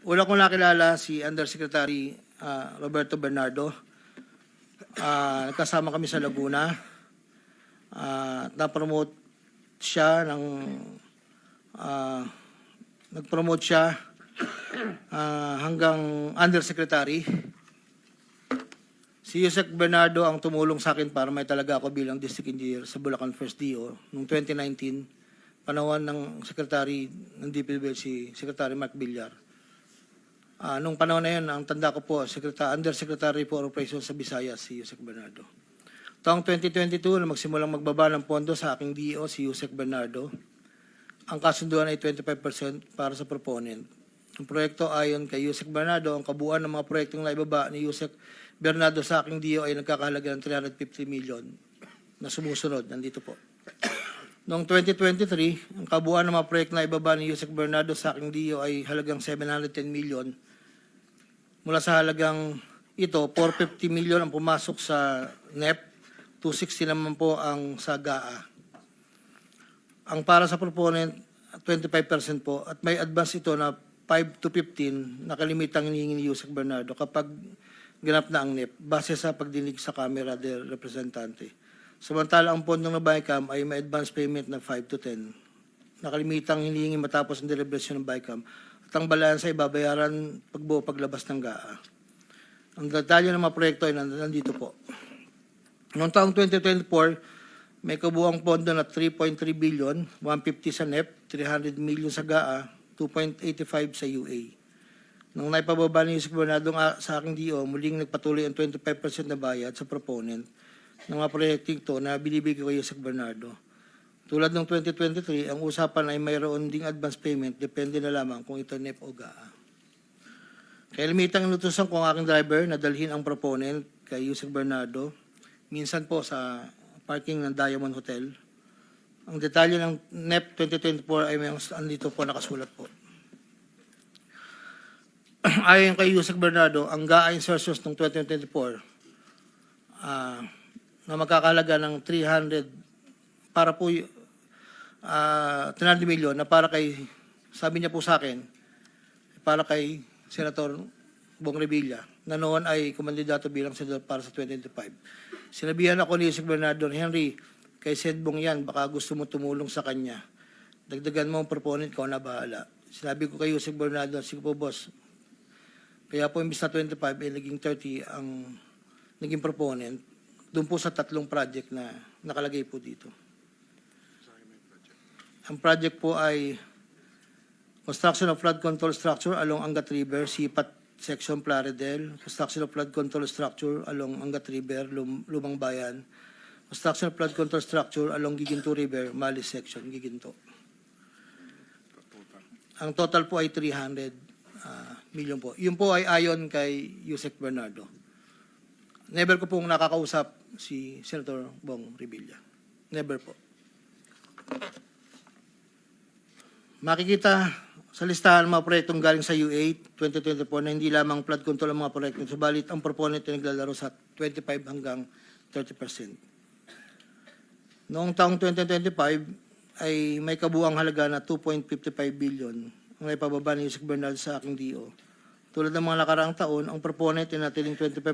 Una kong nakilala si Undersecretary Roberto Bernardo. Kasama kami sa Laguna. Na-promote siya ng nag-promote siya hanggang Undersecretary. Si Yusek Bernardo ang tumulong sa akin para may talaga ako bilang District Engineer sa Bulacan First DO noong 2019, panahon ng Secretary ng DPWH si Secretary Mark Villar. Nung panahon na yun, ang tanda ko po, Undersecretary for Operations sa Visayas, si Yusek Bernardo. Taong 2022, na magsimulang magbaba ng pondo sa aking DO, si Yusek Bernardo, ang kasunduan ay 25% para sa proponent. Ang proyekto ayon kay Yusek Bernardo, ang kabuuan ng mga proyektong naibaba ni Yusek Bernardo sa aking DO ay nagkakahalaga ng 350 million na sumusunod. Nandito po. Noong 2023, ang kabuuan ng mga proyekto na ibaba ni Yusek Bernardo sa aking DO ay halagang 710 million. Mula sa halagang ito, 450 million ang pumasok sa NEP, 260 naman po ang sa GAA. Ang para sa proponent, 25% po, at may advance ito na 5 to 15 na kalimitang hinihingi ni Yusek Bernardo kapag ganap na ang NEP, base sa pagdinig sa Kamera del Representante. Samantala, ang pondong na BICAM ay may advance payment na 5 to 10 na kalimitang hinihingi matapos ang deliberasyon ng BICAM. At ang balansa ay babayaran pagbuo paglabas ng GAA. Ang detalye ng mga proyekto ay nandito po. Noong taong 2024, may kabuuang pondo na 3.3 billion, 150 sa NEP, 300 million sa GAA, 2.85 sa UA. Nung naipababa ni Yusek Bernardo sa aking DO, muling nagpatuloy ang 25% na bayad sa proponent ng mga proyekting to na binibigay ko kay Yusek Bernardo. Tulad ng 2023, ang usapan ay mayroon ding advance payment, depende na lamang kung ito NEP o GAA. Kaya limitang inutusan ko ang aking driver na dalhin ang proponent kay Yusek Bernardo, minsan po sa parking ng Diamond Hotel. Ang detalye ng NEP 2024 ay may andito po nakasulat po. Ayon kay Yusek Bernardo, ang GAA insertions ng 2024 na magkakahalaga ng 300 para po 300 million na para kay, sabi niya po sa akin, para kay Senator Bong Revilla na noon ay kumandidato bilang senador para sa 2025. Sinabihan ako ni Yusek Bernardo, Henry, kay Sed Bong yan, baka gusto mo tumulong sa kanya. Dagdagan mo ang proponent ko na bahala. Sinabi ko kay Yusek Bernardo, sige po boss, kaya po imbis na 25 ay naging 30 ang naging proponent doon po sa tatlong project na nakalagay po dito. Ang project po ay construction of flood control structure along Angat River, Sipat Section Plaridel, construction of flood control structure along Angat River, Lumang Bayan, construction of flood control structure along Giginto River, Malis Section, Giginto. Ang total po ay 300 million po. Yun po ay ayon kay Yusek Bernardo. Never ko pong nakakausap si Senator Bong Revilla. Never po. Makikita sa listahan ng mga proyektong galing sa U8 2024 na hindi lamang flood control ang mga proyekto, subalit ang proponent ay naglalaro sa 25 hanggang 30%. Noong taong 2025 ay may kabuuang halaga na 2.55 billion ang naipababa ni Yusek Bernardo sa aking DO. Tulad ng mga nakaraang taon, ang proponent ay natiling 25%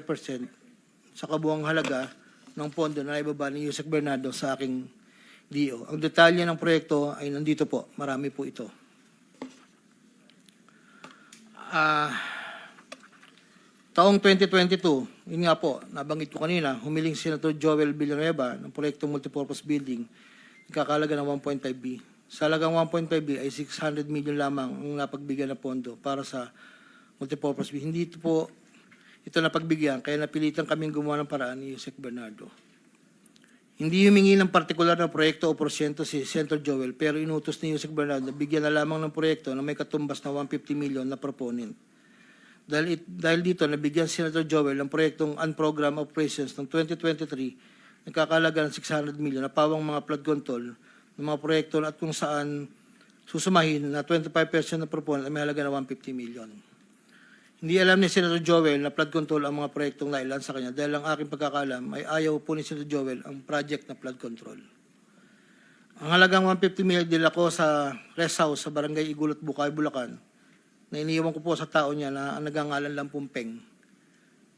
sa kabuuang halaga ng pondo na naibaba ni Yusek Bernardo sa aking DO. Ang detalye ng proyekto ay nandito po. Marami po ito. Taong 2022, yun nga po, nabanggit ko kanina, humiling si Senator Joel Villanueva ng proyektong multipurpose building, ikakalaga ng 1.5B. Sa halagang 1.5B ay 600 million lamang ang napagbigyan na pondo para sa multipurpose building. Hindi po ito napagbigyan, kaya napilitan kaming gumawa ng paraan ni Yusek Bernardo. Hindi humingi ng partikular na proyekto o porsyento si Senator Joel, pero inutos ni Yusek Bernardo na bigyan na lamang ng proyekto na may katumbas na 150 million na proponent. Dahil dito, nabigyan si Senator Joel ng proyektong unprogrammed operations ng 2023, nagkakalaga ng 600 million na pawang mga flood control ng mga proyekto at kung saan susumahin na 25% na proponent ay may halaga na 150 million. Hindi alam ni Senator Joel na flood control ang mga proyektong nailan sa kanya dahil ang aking pagkakalam ay ayaw po ni Senator Joel ang project na flood control. Ang halagang 150 million dila ko sa rest house sa Barangay Igulot, Bukay, Bulacan na iniiwan ko po sa tao niya na ang nagangalan lang pong Peng.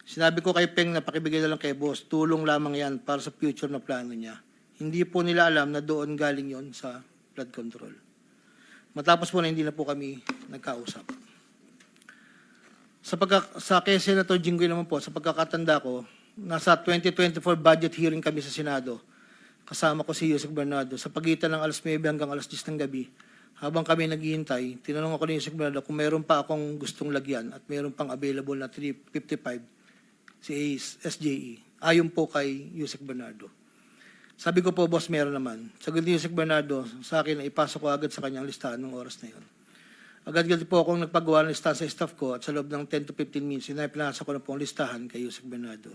Sinabi ko kay Peng na pakibigay na lang kay boss, tulong lamang yan para sa future na plano niya. Hindi po nila alam na doon galing yon sa flood control. Matapos po na hindi na po kami nagkausap. Sa kay Senator Jinggoy naman po, sa pagkakatanda ko, nasa 2024 budget hearing kami sa Senado. Kasama ko si Yusek Bernardo sa pagitan ng alas 9 hanggang alas 10 ng gabi. Habang kami naghihintay, tinanong ako ni Yusek Bernardo kung meron pa akong gustong lagyan at meron pang available na 355 si SJE. Ayon po kay Yusek Bernardo. Sabi ko po, boss, meron naman. Sagot ni Yusek Bernardo sa akin na ipasok ko agad sa kanyang listahan ng oras na yun. Agad-agad po akong nagpagawa ng listahan sa staff ko at sa loob ng 10 to 15 minutes, pinasa ko na po ang listahan kay Yusek Bernardo.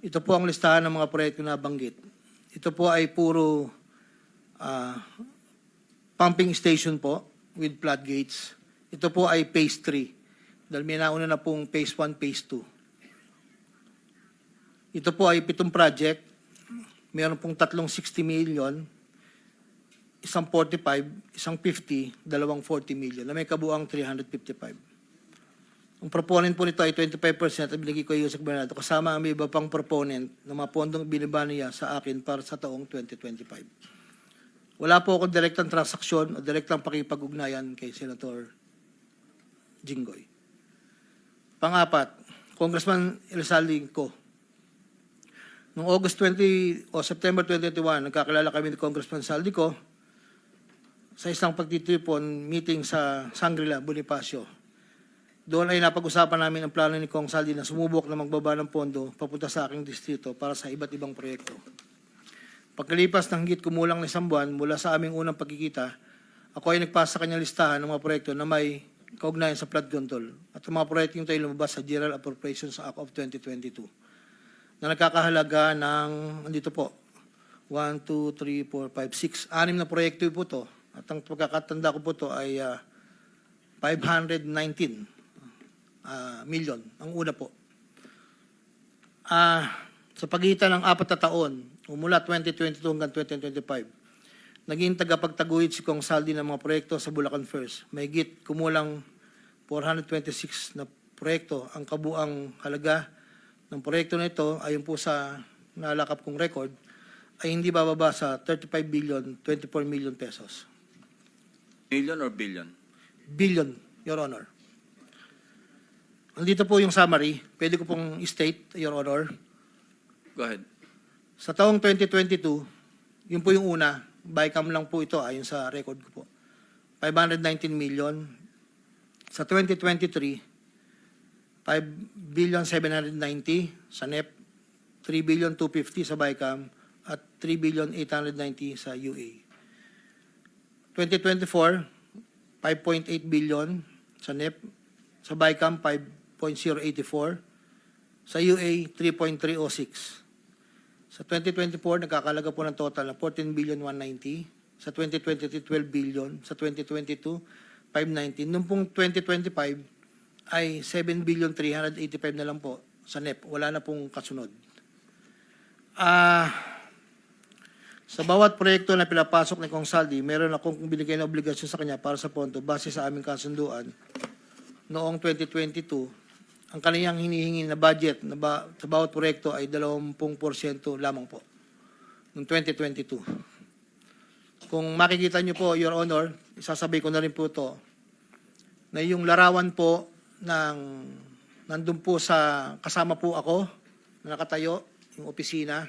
Ito po ang listahan ng mga proyekto na banggit. Ito po ay puro pumping station po with floodgates. Ito po ay phase 3. Dahil may nauna na pong phase 1, phase 2. Ito po ay 7 project. Meron pong 360 million, isang 45, isang 50, dalawang 40 million na may kabuang 355. Ang proponent po nito ay 25% at binigay ko yung Yusek Bernardo kasama ang may iba pang proponent na mga pondong binaba niya sa akin para sa taong 2025. Wala po akong direktang transaksyon o direktang pakipag-ugnayan kay Senator Jinggoy. Pang-apat, Congressman Elsaldi ko. Noong August 20 o September 2021, nagkakilala kami ni Congressman Saldico sa isang pagtitipon meeting sa Shangri-La, Bonifacio. Doon ay napag-usapan namin ang plano ni Kong Saldi na sumubok na magbaba ng pondo papunta sa aking distrito para sa iba't ibang proyekto. Pagkalipas ng higit kumulang na isang buwan mula sa aming unang pagkikita, ako ay nagpasa sa kanyang listahan ng mga proyekto na may kaugnayan sa flood control at ang mga proyekto yung tayo lumabas sa General Appropriations Act of 2022 na nagkakahalaga ng, andito po, 1, 2, 3, 4, 5, 6, 6 na proyekto po to. At ang pagkakatanda ko po to ay 519 million, ang una po. Sa pagitan ng 4 na taon, mula 2022 hanggang 2025, naging tagapagtaguyod si Kong Saldi ng mga proyekto sa Bulacan First. May higit kumulang 426 na proyekto. Ang kabuang halaga ng proyekto na ito, ayon po sa nalakap kong record, ay hindi bababa sa 35 billion, 24 million pesos. Million or billion? Billion, Your Honor. Andito po yung summary. Pwede ko pong state, Your Honor. Go ahead. Sa taong 2022, yun po yung una, bycam lang po ito ayon sa record ko po. 519 million. Sa 2023, 5 billion 790 sa NEP, 3 billion 250 sa bycam, at 3 billion 890 sa UA. 2024, 5.8 billion sa NEP, sa bycam 5.084, sa UA 3.306. Sa 2024, nagkakalaga po ng total na 14 billion 190. Sa 2023, 12 billion. Sa 2022, 519. Noong pong 2025 ay 7 billion 385 na lang po sa NEP. Wala na pong kasunod. Sa bawat proyekto na pinapasok ni Kong Saldi, meron akong binigay na obligasyon sa kanya para sa pondo base sa aming kasunduan noong 2022. Ang kaniyang hinihingi na budget sa bawat proyekto ay 20% lamang po noong 2022. Kung makikita niyo po, Your Honor, isasabay ko na rin po ito, na yung larawan po nandun po sa, kasama po ako, na nakatayo, yung opisina,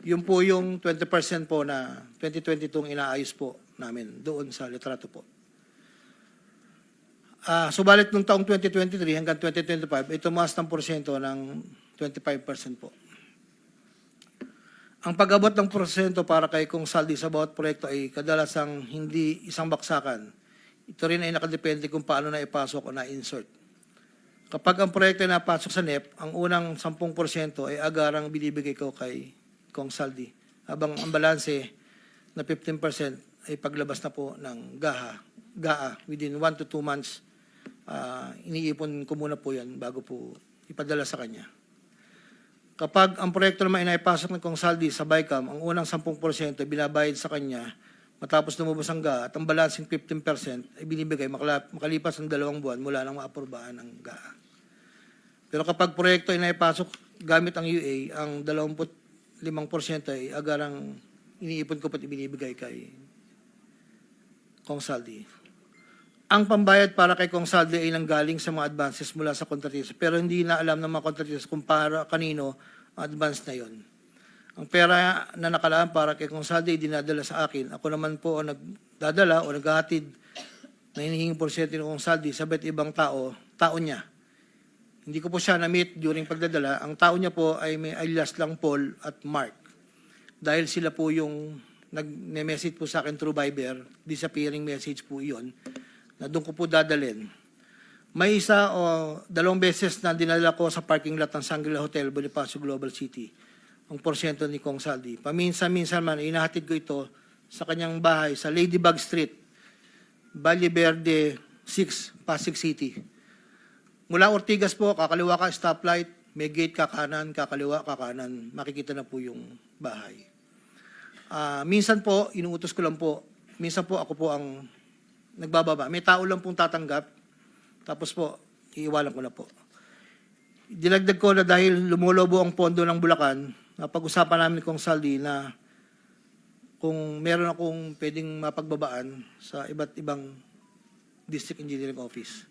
yun po yung 20% po na 2022 inaayos po namin doon sa litrato po. Subalit nung taong 2023 hanggang 2025, ito tumaas ng porsyento ng 25% po. Ang pag-abot ng porsyento para kay Kong Saldi sa bawat proyekto ay kadalasang hindi isang baksakan. Ito rin ay nakadepende kung paano na ipasok o na-insert. Kapag ang proyekto ay napasok sa NEP, ang unang 10% ay agarang binibigay ko kay Kong Saldi. Habang ang balanse na 15% ay paglabas na po ng GAA within 1 to 2 months. Iniipon ko muna po yan bago po ipadala sa kanya. Kapag ang proyekto naman ay naipasok ng Kong Saldi sa BICAM, ang unang 10% ay binabayad sa kanya matapos lumabas ang GAA at ang balancing 15% ay binibigay makalipas ang 2 buwan mula nang maaprobahan ng GAA. Pero kapag proyekto ay naipasok gamit ang UA, ang 25% ay agarang iniipon ko pat ibinibigay kay Kong Saldi. Ang pambayad para kay Kong Saldi ay nanggaling sa mga advances mula sa kontratista, pero hindi na alam ng mga kontratista kung para kanino ang advance na yon. Ang pera na nakalaan para kay Kong Saldi ay dinadala sa akin. Ako naman po ang nagdadala o naghahatid na hinihinging porsyento ng Kong Saldi sa iba't ibang tao niya. Hindi ko po siya na-meet during pagdadala. Ang tao niya po ay may alias lang Paul at Mark. Dahil sila po yung nag-message po sa akin through Viber, disappearing message po iyon, na doon ko po dadalhin. May isa o 2 beses na dinala ko sa parking lot ng Shangri-La Hotel, Bonifacio Global City, ang porsyento ni Kong Saldi. Paminsan-minsan man, inahatid ko ito sa kanyang bahay sa Ladybug Street, Valle Verde 6, Pasig City. Mula Ortigas po, kakaliwa ka, stoplight, may gate kakanan, kakaliwa, kakanan, makikita na po yung bahay. Minsan po, inuutos ko lang po, minsan po ako po ang nagbababa. May tao lang pong tatanggap, tapos po, iiwalan ko na po. Dinagdag ko na dahil lumulobo ang pondo ng Bulacan, napag-usapan namin kong Saldi na kung meron akong pwedeng mapagbabaan sa iba't ibang district engineering office.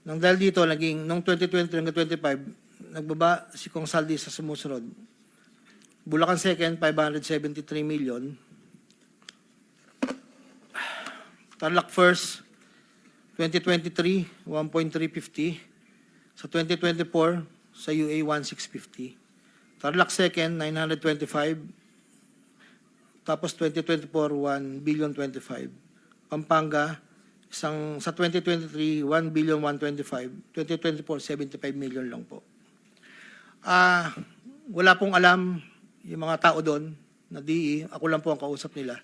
Nang dahil dito, noong 2020 hanggang 2025, nagbaba si Kong Saldi sa sumusunod. Bulacan 2nd, 573 million. Tarlac 1st, 2023, 1.350. Sa 2024, sa UA, 1.650. Tarlac 2nd, 925. Tapos 2024, 1.025 billion. Pampanga, sa 2023, 1.125 billion. 2024, 75 million lang po. Wala pong alam yung mga tao doon na DE. Ako lang po ang kausap nila.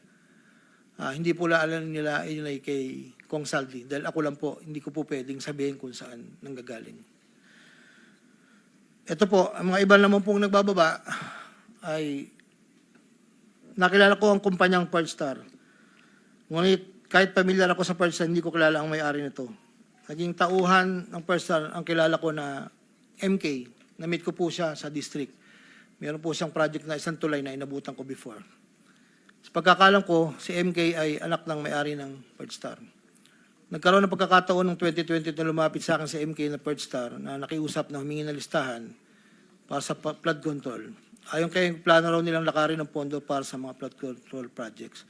Hindi po alam nila yun ay kay Kong Saldi. Dahil ako lang po, hindi ko po pwedeng sabihin kung saan nanggagaling. Ito po, ang mga iba naman pong nagbababa ay nakilala ko ang kumpanyang Pearlstar. Ngunit kahit pamilyar ako sa Pearlstar, hindi ko kilala ang may-ari nito. Naging tauhan ng Pearlstar ang kilala ko na MK. Na-meet ko po siya sa district. Meron po siyang project na isang tulay na inabutan ko before. Sa pagkakalam ko, si MK ay anak ng may-ari ng Pearlstar. Nagkaroon ng pagkakataon ng 2020 na lumapit sa akin si MK na Pearlstar na nakiusap na humingi ng listahan para sa flood control. Ayon kay plano raw nilang lakarin ng pondo para sa mga flood control projects.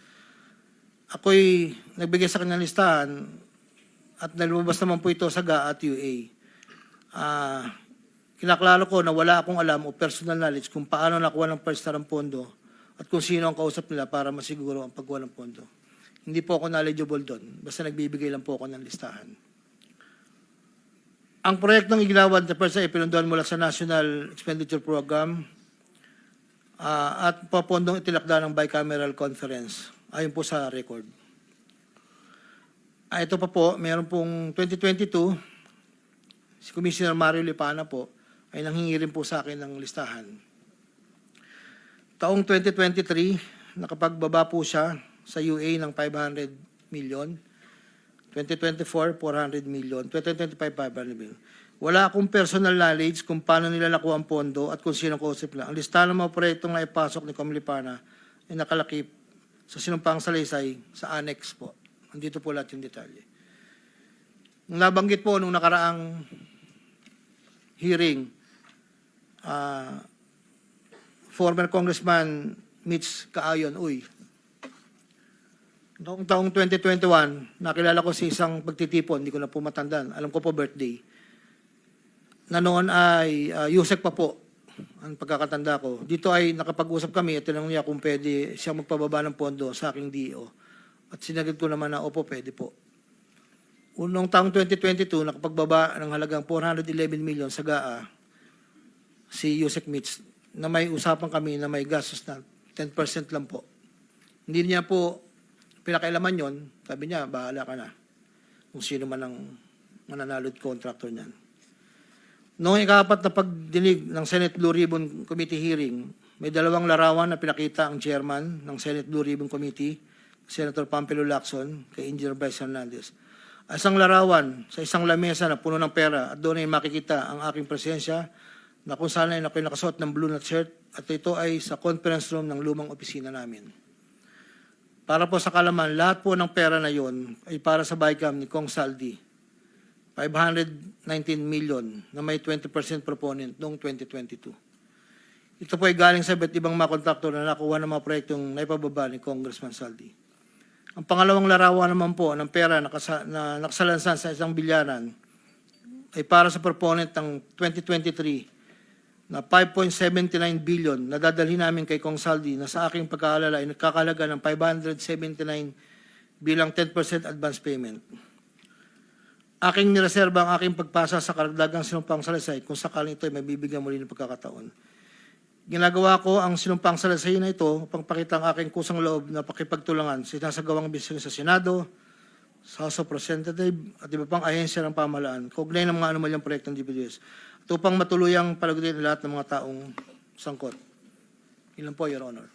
Ako'y nagbigay sa kanyang listahan at nalumabas naman po ito sa GAA at UA. Kinaklaro ko na wala akong alam o personal knowledge kung paano nakuha ng Pearlstar ang pondo at kung sino ang kausap nila para masiguro ang pagkuha ng pondo. Hindi po ako knowledgeable doon. Basta nagbibigay lang po ako ng listahan. Ang proyektong iginawan na Pearlstar ay pinunduan mula sa National Expenditure Program at papondong itilakda ng bicameral conference. Ayon po sa record. Ito pa po, meron pong 2022, si Commissioner Mario Lipana po ay nanghingi rin po sa akin ng listahan. Taong 2023, nakapagbaba po siya sa UA ng 500 million. 2024, 400 million. 2025, 500 million. Wala akong personal knowledge kung paano nila nakuha ang pondo at kung sino kausap nila. Ang listahan ng mga proyektong naipasok ni Comlipana ay nakalakip sa sinumpang salaysay sa annex po. Andito po lahat yung detalye. Nabanggit po nung nakaraang hearing, former Congressman Mitch Kaayon, noong taong 2021, nakilala ko si isang pagtitipon, hindi ko na po matandaan, alam ko po birthday, na noon ay Yusek pa po, ang pagkakatanda ko. Dito ay nakapag-usap kami at tinanong niya kung pwede siya magpababa ng pondo sa aking DO. At sinagot ko naman na, opo, pwede po. Noong taong 2022, nakapagbaba ng halagang 411 million sa GAA, si Yusek Mitch, na may usapan kami na may gastos na 10% lang po. Hindi niya po pinakailaman yon. Sabi niya, bahala ka na. Kung sino man ang mananalod contractor niyan. Noong ikapat na pagdinig ng Senate Blue Ribbon Committee hearing, may 2 larawan na pinakita ang chairman ng Senate Blue Ribbon Committee Senator Pampilo Lacson, kay Engineer Bryce Hernandez. Isang larawan sa isang lamesa na puno ng pera at doon ay makikita ang aking presensya na kung saan ay ako'y nakasuot ng blue na shirt at ito ay sa conference room ng lumang opisina namin. Para po sa kalaman, lahat po ng pera na yon ay para sa BICAM ni Kong Saldi, 519 million na may 20% proponent noong 2022. Ito po ay galing sa iba't ibang mga kontraktor na nakuha ng mga proyektong naipababa ni Congressman Saldi. Ang pangalawang larawan naman po ng pera na nakasalansan sa isang bilyaran ay para sa proponent ng 2023 na 5.79 billion na dadalhin namin kay Kong Saldi na sa aking pagkaalala ay nagkakalaga ng 579 bilang 10% advance payment. Aking nireserba ang aking pagpasa sa karagdagang sinumpang salaysay kung sakaling ito ay mabibigyan muli ng pagkakataon. Ginagawa ko ang sinumpang salaysay na ito upang pakita ang aking kusang loob na pakipagtulangan sa sinasagawang bisyon sa Senado, sa House of Representatives at iba pang ahensya ng pamahalaan kaugnay ng mga anomalyang proyekto ng DPWH at upang matuluyang palagutin ang lahat ng mga taong sangkot. Ilan po, Your Honor.